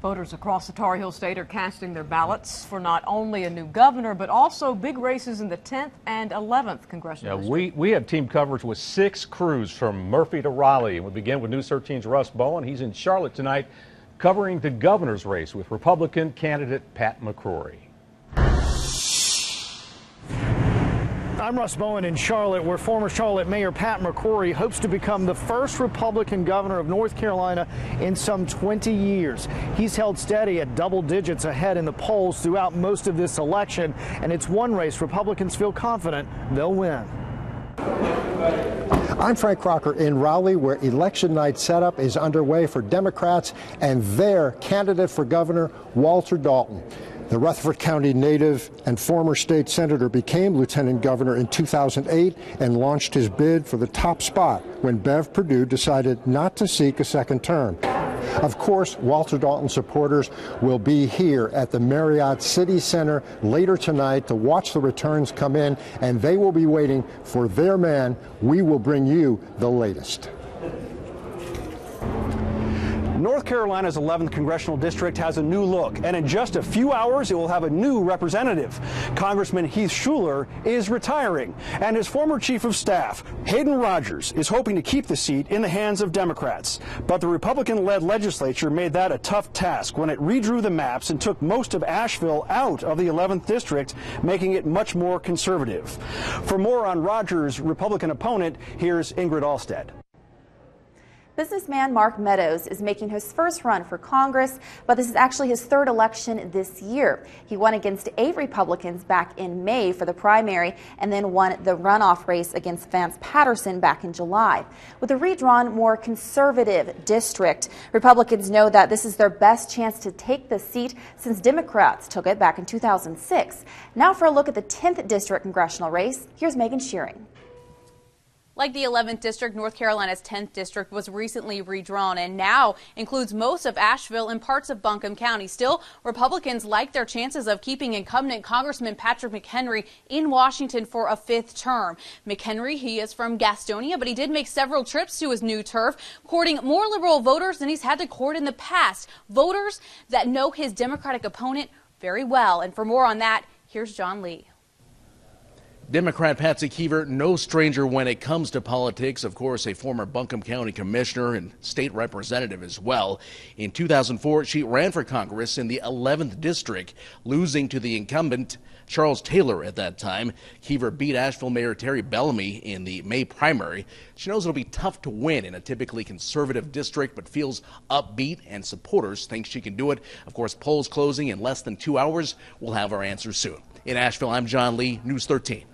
Voters across the Tar Heel State are casting their ballots for not only a new governor, but also big races in the 10th and 11th congressional district. We have team coverage with 6 crews from Murphy to Raleigh. We begin with News 13's Russ Bowen. He's in Charlotte tonight covering the governor's race with Republican candidate Pat McCrory. I'm Russ Bowen in Charlotte, where former Charlotte Mayor Pat McCrory hopes to become the first Republican governor of North Carolina in some 20 years. He's held steady at double digits ahead in the polls throughout most of this election, and it's one race Republicans feel confident they'll win. I'm Frank Crocker in Raleigh, where election night setup is underway for Democrats and their candidate for governor, Walter Dalton. The Rutherford County native and former state senator became lieutenant governor in 2008 and launched his bid for the top spot when Bev Perdue decided not to seek a second term. Of course, Walter Dalton supporters will be here at the Marriott City Center later tonight to watch the returns come in, and they will be waiting for their man. We will bring you the latest. North Carolina's 11th congressional district has a new look, and in just a few hours it will have a new representative. Congressman Heath Shuler is retiring, and his former chief of staff, Hayden Rogers, is hoping to keep the seat in the hands of Democrats. But the Republican-led legislature made that a tough task when it redrew the maps and took most of Asheville out of the 11th district, making it much more conservative. For more on Rogers' Republican opponent, here's Ingrid Alstead. Businessman Mark Meadows is making his first run for Congress, but this is actually his third election this year. He won against 8 Republicans back in May for the primary and then won the runoff race against Vance Patterson back in July. With a redrawn, more conservative district, Republicans know that this is their best chance to take the seat since Democrats took it back in 2006. Now for a look at the 10th district congressional race, here's Megan Shearing. Like the 11th district, North Carolina's 10th district was recently redrawn and now includes most of Asheville and parts of Buncombe County. Still, Republicans like their chances of keeping incumbent Congressman Patrick McHenry in Washington for a 5th term. McHenry, he is from Gastonia, but he did make several trips to his new turf, courting more liberal voters than he's had to court in the past. Voters that know his Democratic opponent very well. And for more on that, here's John Lee. Democrat Patsy Hever, no stranger when it comes to politics. Of course, a former Buncombe County commissioner and state representative as well. In 2004, she ran for Congress in the 11th district, losing to the incumbent Charles Taylor at that time. Hever beat Asheville Mayor Terry Bellamy in the May primary. She knows it'll be tough to win in a typically conservative district, but feels upbeat, and supporters think she can do it. Of course, polls closing in less than 2 hours. We'll have our answers soon. In Asheville, I'm John Lee, News 13.